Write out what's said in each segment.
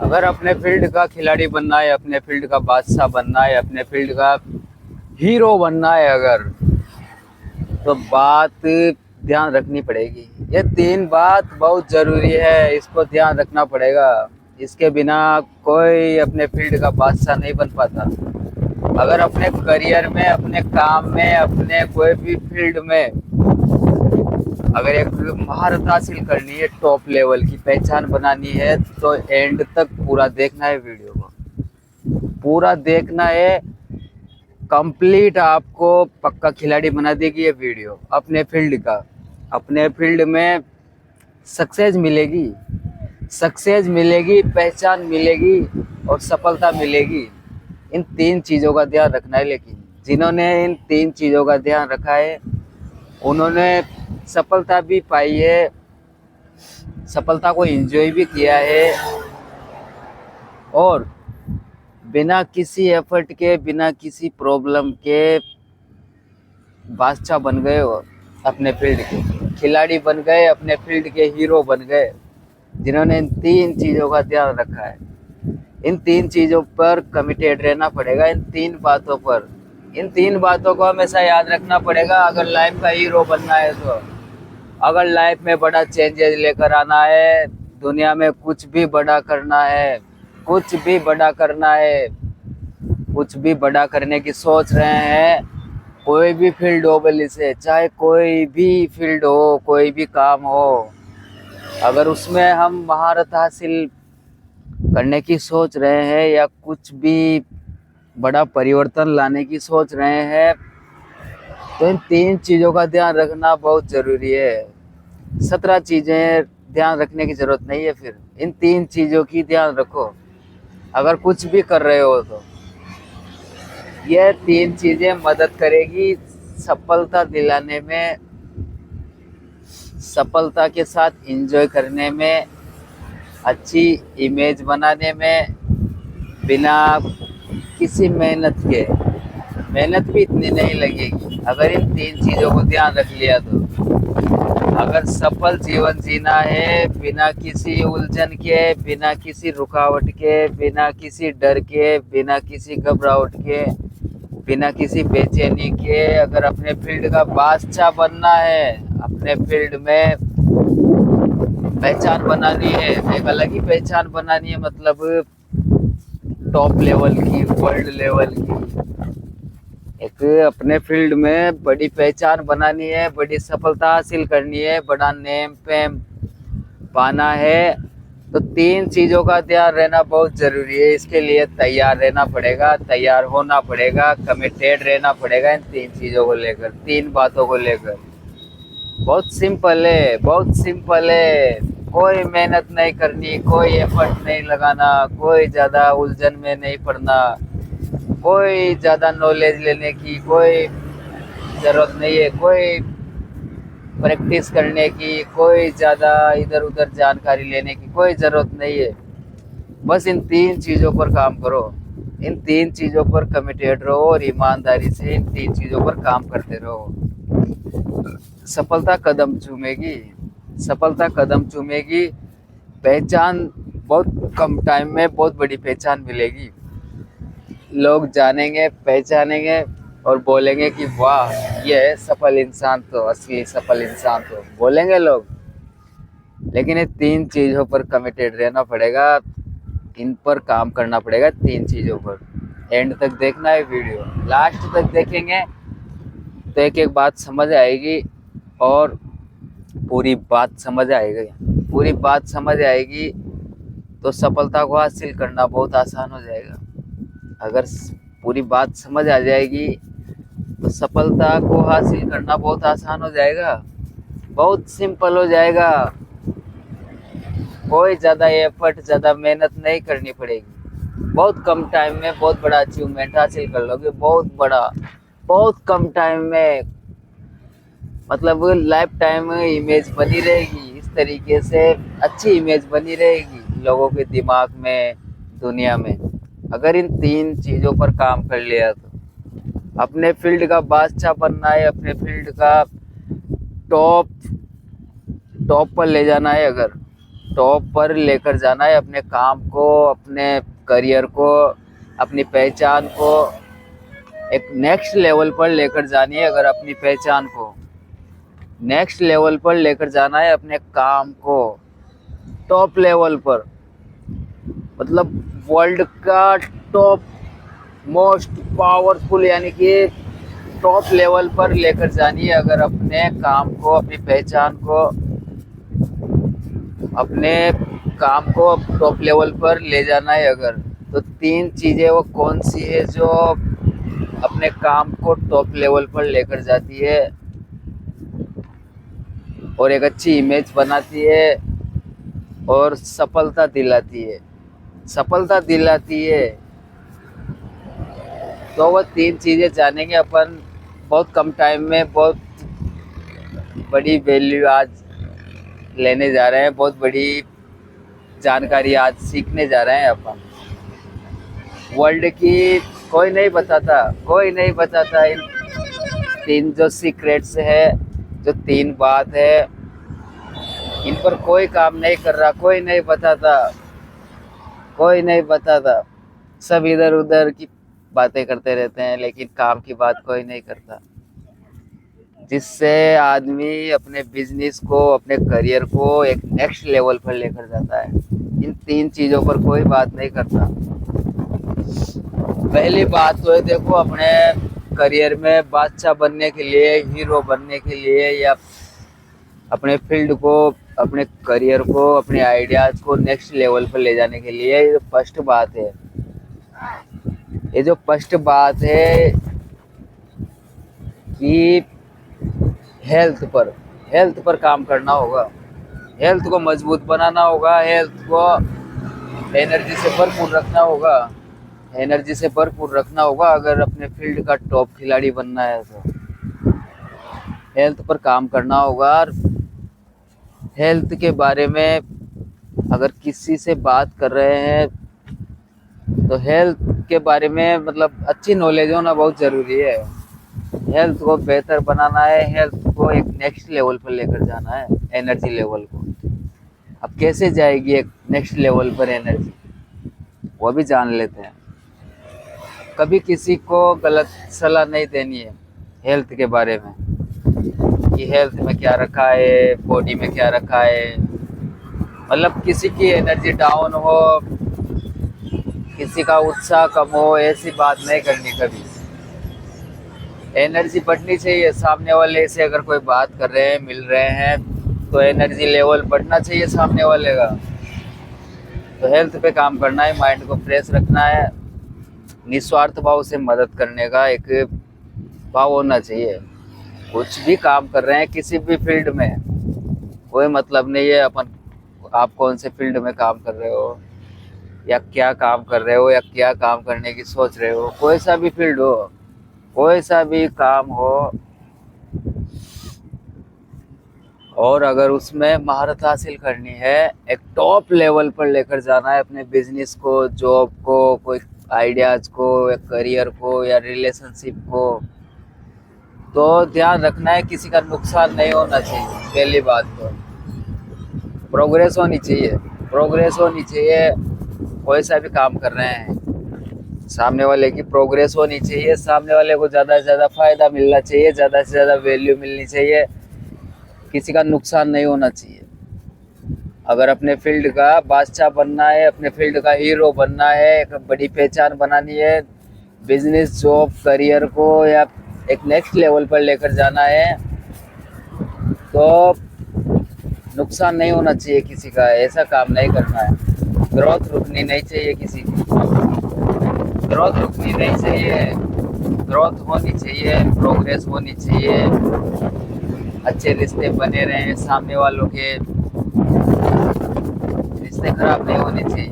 अगर अपने फील्ड का खिलाड़ी बनना है, अपने फील्ड का बादशाह बनना है, अपने फील्ड का हीरो बनना है अगर, तो बात ध्यान रखनी पड़ेगी। ये तीन बात बहुत ज़रूरी है, इसको ध्यान रखना पड़ेगा। इसके बिना कोई अपने फील्ड का बादशाह नहीं बन पाता। अगर अपने करियर में, अपने काम में, अपने कोई भी फील्ड में अगर एक महारत हासिल करनी है, टॉप लेवल की पहचान बनानी है, तो एंड तक पूरा देखना है, वीडियो को पूरा देखना है। कंप्लीट आपको पक्का खिलाड़ी बना देगी ये वीडियो अपने फील्ड का। अपने फील्ड में सक्सेस मिलेगी, सक्सेस मिलेगी, पहचान मिलेगी और सफलता मिलेगी। इन तीन चीज़ों का ध्यान रखना है। लेकिन जिन्होंने इन तीन चीज़ों का ध्यान रखा है उन्होंने सफलता भी पाई है, सफलता को एंजॉय भी किया है और बिना किसी एफर्ट के, बिना किसी प्रॉब्लम के बादशाह बन गए और अपने फील्ड के खिलाड़ी बन गए, अपने फील्ड के हीरो बन गए, जिन्होंने इन तीन चीज़ों का ध्यान रखा है। इन तीन चीज़ों पर कमिटेड रहना पड़ेगा, इन तीन बातों पर। इन तीन बातों को हमेशा याद रखना पड़ेगा अगर लाइफ का हीरो बनना है तो। अगर लाइफ में बड़ा चेंजेस लेकर आना है, दुनिया में कुछ भी बड़ा करना है, कुछ भी बड़ा करना है, कुछ भी बड़ा करने की सोच रहे हैं, कोई भी फील्ड हो, भले से चाहे कोई भी फील्ड हो, कोई भी काम हो, अगर उसमें हम महारत हासिल करने की सोच रहे हैं या कुछ भी बड़ा परिवर्तन लाने की सोच रहे हैं, तो इन तीन चीज़ों का ध्यान रखना बहुत ज़रूरी है। 17 चीज़ें ध्यान रखने की ज़रूरत नहीं है, फिर इन तीन चीज़ों की ध्यान रखो अगर कुछ भी कर रहे हो तो। ये तीन चीज़ें मदद करेगी सफलता दिलाने में, सफलता के साथ एंजॉय करने में, अच्छी इमेज बनाने में, बिना किसी मेहनत के। मेहनत भी इतनी नहीं लगेगी अगर इन तीन चीज़ों को ध्यान रख लिया तो। अगर सफल जीवन जीना है बिना किसी उलझन के, बिना किसी रुकावट के, बिना किसी डर के, बिना किसी घबराहट के, बिना किसी बेचैनी के, अगर अपने फील्ड का बादशाह बनना है, अपने फील्ड में पहचान बनानी है, एक अलग ही पहचान बनानी है, मतलब टॉप लेवल की, वर्ल्ड लेवल की, एक अपने फील्ड में बड़ी पहचान बनानी है, बड़ी सफलता हासिल करनी है, बड़ा नेम फेम पाना है, तो तीन चीज़ों का ध्यान रहना बहुत ज़रूरी है। इसके लिए तैयार रहना पड़ेगा, तैयार होना पड़ेगा, कमिटेड रहना पड़ेगा इन तीन चीज़ों को लेकर, तीन बातों को लेकर। बहुत सिंपल है, बहुत सिंपल है। कोई मेहनत नहीं करनी, कोई एफर्ट नहीं लगाना, कोई ज़्यादा उलझन में नहीं पड़ना, कोई ज़्यादा नॉलेज लेने की कोई ज़रूरत नहीं है, कोई प्रैक्टिस करने की, कोई ज़्यादा इधर उधर जानकारी लेने की कोई ज़रूरत नहीं है। बस इन तीन चीज़ों पर काम करो, इन तीन चीज़ों पर कमिटेड रहो और ईमानदारी से इन तीन चीज़ों पर काम करते रहो। सफलता कदम चूमेगी, सफलता कदम चूमेगी। पहचान बहुत कम टाइम में बहुत बड़ी पहचान मिलेगी। लोग जानेंगे, पहचानेंगे और बोलेंगे कि वाह, ये है सफल इंसान, तो असली सफल इंसान तो बोलेंगे लोग। लेकिन ये तीन चीज़ों पर कमिटेड रहना पड़ेगा, इन पर काम करना पड़ेगा, तीन चीज़ों पर। एंड तक देखना है वीडियो, लास्ट तक देखेंगे तो एक एक बात समझ आएगी और पूरी बात समझ आएगी। पूरी बात समझ आएगी तो सफलता को हासिल करना बहुत आसान हो जाएगा। अगर पूरी बात समझ आ जाएगी तो सफलता को हासिल करना बहुत आसान हो जाएगा, बहुत सिंपल हो जाएगा। कोई ज़्यादा एफर्ट, ज़्यादा मेहनत नहीं करनी पड़ेगी। बहुत कम टाइम में बहुत बड़ा अचीवमेंट हासिल कर लोगे, बहुत बड़ा, बहुत कम टाइम में। मतलब लाइफ टाइम इमेज बनी रहेगी, इस तरीके से अच्छी इमेज बनी रहेगी लोगों के दिमाग में, दुनिया में। अगर इन तीन चीज़ों पर काम कर लिया तो अपने फील्ड का बादशाह बनना है, अपने फील्ड का टॉप टॉप पर ले जाना है अगर, टॉप पर लेकर जाना है अपने काम को, अपने करियर को, अपनी पहचान को एक नेक्स्ट लेवल पर लेकर जानी है। अगर अपनी पहचान को नेक्स्ट लेवल पर लेकर जाना है, अपने काम को टॉप लेवल पर, मतलब वर्ल्ड का टॉप मोस्ट पावरफुल यानी कि टॉप लेवल पर लेकर जानी है। अगर अपने काम को, अपनी पहचान को, अपने काम को टॉप लेवल पर ले जाना है अगर, तो 3 चीज़ें वो कौन सी है जो अपने काम को टॉप लेवल पर लेकर जाती है और एक अच्छी इमेज बनाती है और सफलता दिलाती है, सफलता दिलाती है। तो वो 3 चीज़ें जानेंगे अपन बहुत कम टाइम में। बहुत बड़ी वैल्यू आज लेने जा रहे हैं, बहुत बड़ी जानकारी आज सीखने जा रहे हैं अपन। वर्ल्ड की कोई नहीं बताता इन 3 जो सीक्रेट्स है, जो 3 बात है, इन पर कोई काम नहीं कर रहा, कोई नहीं बताता। सब इधर उधर की बातें करते रहते हैं, लेकिन काम की बात कोई नहीं करता, जिससे आदमी अपने बिजनेस को, अपने करियर को एक नेक्स्ट लेवल पर लेकर जाता है। इन 3 चीज़ों पर कोई बात नहीं करता। पहली बात तो है, देखो, अपने करियर में बादशाह बनने के लिए, हीरो बनने के लिए, या अपने फील्ड को, अपने करियर को, अपने आइडियाज को नेक्स्ट लेवल पर ले जाने के लिए, ये फर्स्ट बात है। ये जो फर्स्ट बात है कि हेल्थ पर काम करना होगा, हेल्थ को मजबूत बनाना होगा, हेल्थ को एनर्जी से भरपूर रखना होगा अगर अपने फील्ड का टॉप खिलाड़ी बनना है तो हेल्थ पर काम करना होगा। और हेल्थ के बारे में अगर किसी से बात कर रहे हैं तो हेल्थ के बारे में मतलब अच्छी नॉलेज होना बहुत ज़रूरी है। हेल्थ को बेहतर बनाना है, हेल्थ को एक नेक्स्ट लेवल पर लेकर जाना है, एनर्जी लेवल को। अब कैसे जाएगी एक नेक्स्ट लेवल पर एनर्जी, वो भी जान लेते हैं। कभी किसी को गलत सलाह नहीं देनी है हेल्थ के बारे में, कि हेल्थ में क्या रखा है, बॉडी में क्या रखा है। मतलब किसी की एनर्जी डाउन हो, किसी का उत्साह कम हो, ऐसी बात नहीं करनी कभी। एनर्जी बढ़नी चाहिए। सामने वाले से अगर कोई बात कर रहे हैं, मिल रहे हैं, तो एनर्जी लेवल बढ़ना चाहिए सामने वाले का। तो हेल्थ पे काम करना है, माइंड को फ्रेश रखना है, निस्वार्थ भाव से मदद करने का एक भाव होना चाहिए। कुछ भी काम कर रहे हैं किसी भी फील्ड में, कोई मतलब नहीं है आप कौन से फील्ड में काम कर रहे हो, या क्या काम कर रहे हो, या क्या काम करने की सोच रहे हो। कोई सा भी फील्ड हो, कोई सा भी काम हो, और अगर उसमें महारत हासिल करनी है, एक टॉप लेवल पर लेकर जाना है अपने बिजनेस को, जॉब को, कोई आइडियाज को, या करियर को, या रिलेशनशिप को, तो ध्यान रखना है किसी का नुकसान नहीं होना चाहिए। पहली बात तो प्रोग्रेस होनी चाहिए। कोई सा भी काम कर रहे हैं, सामने वाले की प्रोग्रेस होनी चाहिए, सामने वाले को ज़्यादा से ज़्यादा फ़ायदा मिलना चाहिए, ज़्यादा से ज़्यादा वैल्यू मिलनी चाहिए, किसी का नुकसान नहीं होना चाहिए। अगर अपने फील्ड का बादशाह बनना है, अपने फील्ड का हीरो बनना है, एक बड़ी पहचान बनानी है, बिजनेस, जॉब, करियर को या एक नेक्स्ट लेवल पर लेकर जाना है, तो नुकसान नहीं होना चाहिए किसी का। ऐसा काम नहीं करना है। ग्रोथ रुकनी नहीं चाहिए किसी की, ग्रोथ रुकनी नहीं चाहिए, ग्रोथ होनी चाहिए, प्रोग्रेस होनी चाहिए, अच्छे रिश्ते बने रहें, सामने वालों के रिश्ते खराब नहीं होने चाहिए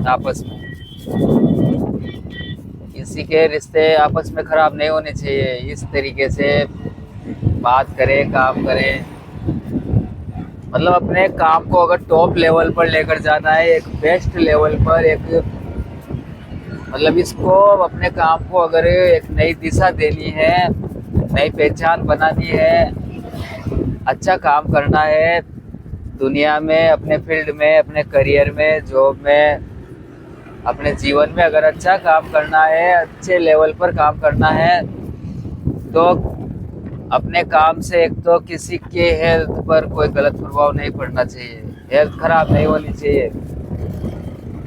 आपस में, किसी के रिश्ते आपस में खराब नहीं होने चाहिए। इस तरीके से बात करें, काम करें। मतलब अपने काम को अगर टॉप लेवल पर लेकर जाना है, एक बेस्ट लेवल पर, एक मतलब इसको अपने काम को अगर एक नई दिशा देनी है, नई पहचान बनानी है, अच्छा काम करना है, दुनिया में, अपने फील्ड में, अपने करियर में, जॉब में, अपने जीवन में अगर अच्छा काम करना है, अच्छे लेवल पर काम करना है, तो अपने काम से एक तो किसी के हेल्थ पर कोई गलत प्रभाव नहीं पड़ना चाहिए, हेल्थ खराब नहीं होनी चाहिए,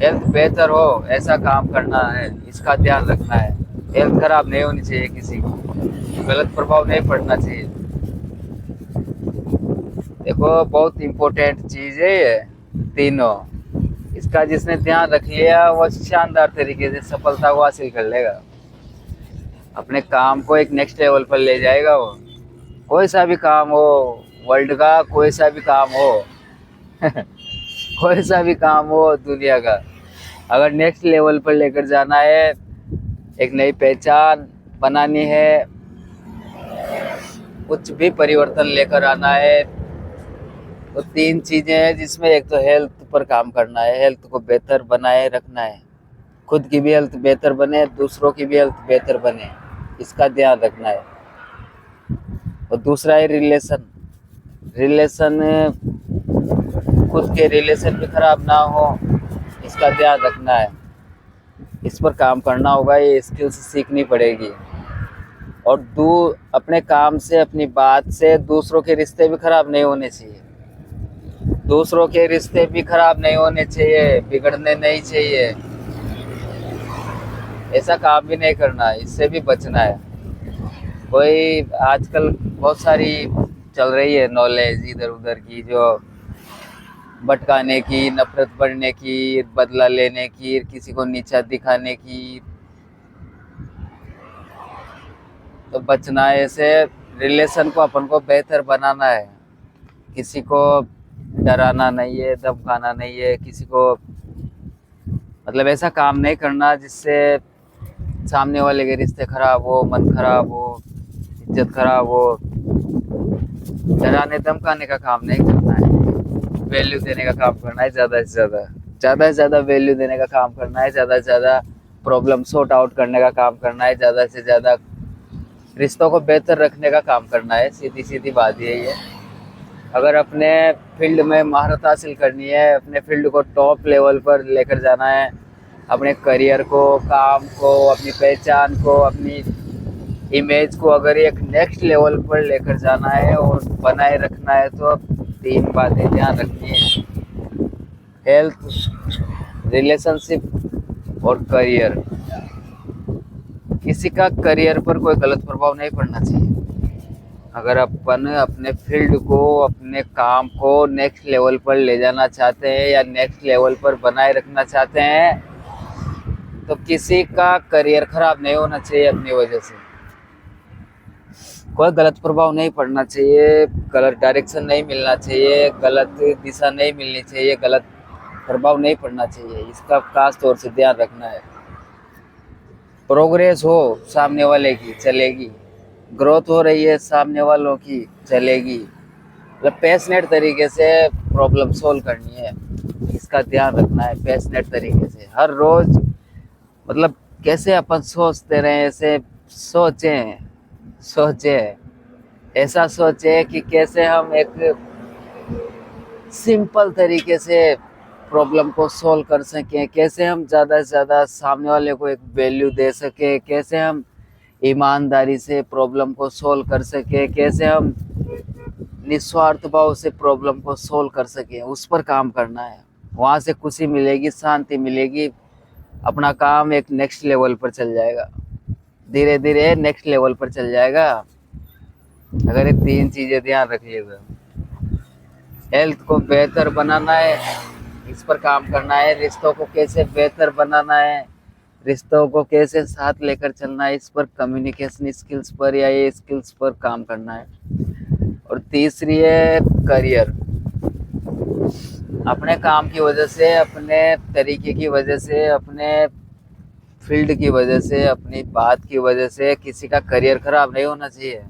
हेल्थ बेहतर हो ऐसा काम करना है, इसका ध्यान रखना है। हेल्थ खराब नहीं होनी चाहिए, किसी को गलत प्रभाव नहीं पड़ना चाहिए। देखो बहुत इम्पोर्टेंट चीज़ है ये तीनों, इसका जिसने ध्यान रख लिया वो शानदार तरीके से सफलता को हासिल कर लेगा, अपने काम को एक नेक्स्ट लेवल पर ले जाएगा। वो कोई सा भी काम हो, वर्ल्ड का कोई सा भी काम हो कोई सा भी काम हो दुनिया का, अगर नेक्स्ट लेवल पर लेकर जाना है, एक नई पहचान बनानी है, कुछ भी परिवर्तन लेकर आना है, तो तीन चीज़ें हैं जिसमें एक तो हेल्थ पर काम करना है, हेल्थ को बेहतर बनाए रखना है, खुद की भी हेल्थ बेहतर बने, दूसरों की भी हेल्थ बेहतर बने, इसका ध्यान रखना है। और दूसरा है रिलेशन, रिलेशन खुद के रिलेशन भी खराब ना हो, इसका ध्यान रखना है, इस पर काम करना होगा, ये स्किल्स सीखनी पड़ेगी। और अपने काम से, अपनी बात से दूसरों के रिश्ते भी खराब नहीं होने चाहिए, दूसरों के रिश्ते भी खराब नहीं होने चाहिए, बिगड़ने नहीं चाहिए, ऐसा काम भी नहीं करना है, इससे भी बचना है। कोई आजकल बहुत सारी चल रही है नॉलेज इधर उधर की, जो भटकाने की, नफरत बढ़ने की, बदला लेने की, किसी को नीचा दिखाने की, तो बचना है ऐसे। रिलेशन को अपन को बेहतर बनाना है, किसी को डराना नहीं है, धमकाना नहीं है, किसी को मतलब ऐसा काम नहीं करना जिससे सामने वाले के रिश्ते खराब हो, मन खराब हो, इज्जत खराब हो। डराने धमकाने का काम नहीं करना है, वैल्यू देने का काम करना है, ज़्यादा से ज़्यादा, ज़्यादा से ज़्यादा वैल्यू देने का काम करना है, ज़्यादा से ज़्यादा प्रॉब्लम सॉर्ट आउट करने का काम करना है, ज़्यादा से ज़्यादा रिश्तों को बेहतर रखने का काम करना है। सीधी सीधी बात यही है। अगर अपने फील्ड में महारत हासिल करनी है, अपने फील्ड को टॉप लेवल पर लेकर जाना है, अपने करियर को, काम को, अपनी पहचान को, अपनी इमेज को अगर एक नेक्स्ट लेवल पर लेकर जाना है और बनाए रखना है, तो तीन बातें ध्यान रखनी है, हेल्थ, रिलेशनशिप और करियर। किसी का करियर पर कोई गलत प्रभाव नहीं पड़ना चाहिए। अगर अपन अपने फील्ड को, अपने काम को नेक्स्ट लेवल पर ले जाना चाहते हैं या नेक्स्ट लेवल पर बनाए रखना चाहते हैं, तो किसी का करियर खराब नहीं होना चाहिए अपनी वजह से, कोई गलत प्रभाव नहीं पड़ना चाहिए, गलत डायरेक्शन नहीं मिलना चाहिए, गलत दिशा नहीं मिलनी चाहिए, गलत प्रभाव नहीं पड़ना चाहिए, इसका खास तौर से ध्यान रखना है। प्रोग्रेस हो सामने वाले की चलेगी, ग्रोथ हो रही है सामने वालों की चलेगी, मतलब पैशनेट तरीके से प्रॉब्लम सोल्व करनी है, इसका ध्यान रखना है। पैशनेट तरीके से हर रोज, मतलब कैसे अपन सोचते रहे, ऐसे सोचें, ऐसा सोचें कि कैसे हम एक सिंपल तरीके से प्रॉब्लम को सोल्व कर सकें, कैसे हम ज़्यादा से ज़्यादा सामने वाले को एक वैल्यू दे सकें, कैसे हम ईमानदारी से प्रॉब्लम को सोल्व कर सकें, कैसे हम निस्वार्थ भाव से प्रॉब्लम को सोल्व कर सकें, उस पर काम करना है। वहाँ से खुशी मिलेगी, शांति मिलेगी, अपना काम एक नेक्स्ट लेवल पर चल जाएगा, धीरे धीरे नेक्स्ट लेवल पर चल जाएगा। अगर ये तीन चीज़ें ध्यान रखिएगा, हेल्थ को बेहतर बनाना है, इस पर काम करना है, रिश्तों को कैसे बेहतर बनाना है, रिश्तों को कैसे साथ लेकर चलना है, इस पर कम्युनिकेशन स्किल्स पर या ये स्किल्स पर काम करना है। और तीसरी है करियर, अपने काम की वजह से, अपने तरीके की वजह से, अपने फील्ड की वजह से, अपनी बात की वजह से किसी का करियर खराब नहीं होना चाहिए,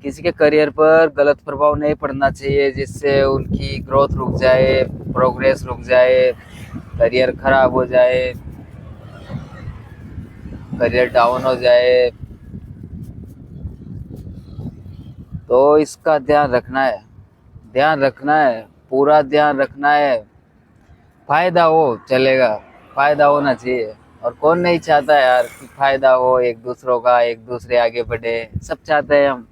किसी के करियर पर गलत प्रभाव नहीं पड़ना चाहिए जिससे उनकी ग्रोथ रुक जाए, प्रोग्रेस रुक जाए, करियर खराब हो जाए, करियर डाउन हो जाए। तो इसका ध्यान रखना है, ध्यान रखना है, पूरा ध्यान रखना है। फायदा हो चलेगा, फायदा होना चाहिए। और कौन नहीं चाहता यार कि फायदा हो एक दूसरों का, एक दूसरे आगे बढ़े। सब चाहते हैं हम,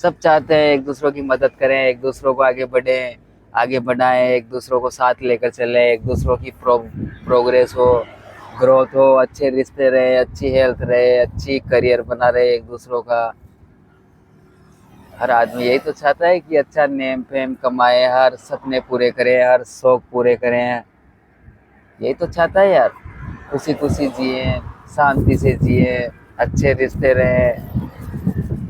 सब चाहते हैं एक दूसरों की मदद करें, एक दूसरों को आगे बढ़ें, आगे बढ़ाएं, एक दूसरों को साथ लेकर चलें, एक दूसरों की प्रोग्रेस हो, ग्रोथ हो, अच्छे रिश्ते रहे, अच्छी हेल्थ रहे, अच्छी करियर बना रहे एक दूसरों का। हर आदमी यही तो चाहता है कि अच्छा नेम फेम कमाए, हर सपने पूरे करें, हर शौक पूरे करें। यही तो चाहता है यार, खुशी खुशी जिए, शांति से जिए, अच्छे रिश्ते रहे,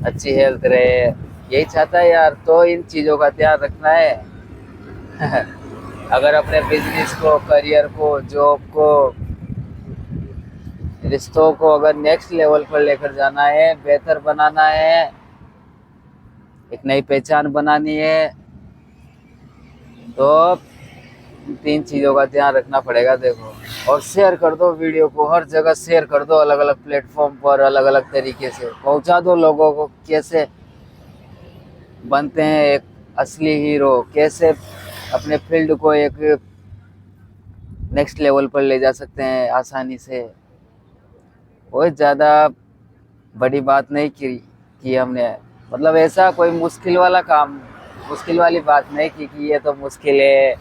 अच्छी हेल्थ रहे। यही चाहता है यार, तो इन चीज़ों का ध्यान रखना है। अगर अपने बिजनेस को, करियर को, जॉब को, रिश्तों को अगर नेक्स्ट लेवल पर लेकर जाना है, बेहतर बनाना है, एक नई पहचान बनानी है, तो तीन चीज़ों का ध्यान रखना पड़ेगा। देखो, और शेयर कर दो वीडियो को, हर जगह शेयर कर दो, अलग अलग प्लेटफॉर्म पर अलग अलग तरीके से पहुंचा दो लोगों को। कैसे बनते हैं एक असली हीरो, कैसे अपने फील्ड को एक नेक्स्ट लेवल पर ले जा सकते हैं आसानी से। कोई ज़्यादा बड़ी बात नहीं की हमने, मतलब ऐसा कोई मुश्किल वाला काम, मुश्किल वाली बात नहीं की कि ये तो मुश्किल है,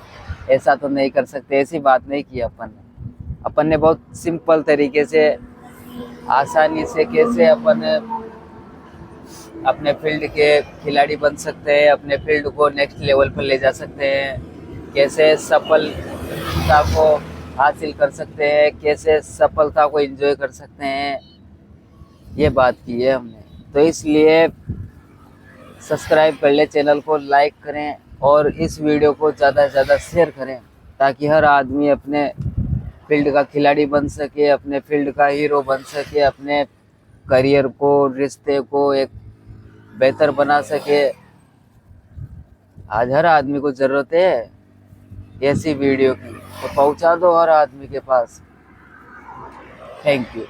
ऐसा तो नहीं कर सकते, ऐसी बात नहीं की अपन ने बहुत सिंपल तरीके से, आसानी से कैसे अपन अपने फील्ड के खिलाड़ी बन सकते हैं, अपने फील्ड को नेक्स्ट लेवल पर ले जा सकते हैं, कैसे सफलता को हासिल कर सकते हैं, कैसे सफलता को एंजॉय कर सकते हैं, ये बात की है हमने। तो इसलिए सब्सक्राइब कर ले चैनल को, लाइक करें और इस वीडियो को ज़्यादा से ज़्यादा शेयर करें, ताकि हर आदमी अपने फील्ड का खिलाड़ी बन सके, अपने फील्ड का हीरो बन सके, अपने करियर को, रिश्ते को एक बेहतर बना सके। आज हर आदमी को ज़रूरत है ऐसी वीडियो की, तो पहुंचा दो हर आदमी के पास। Thank you.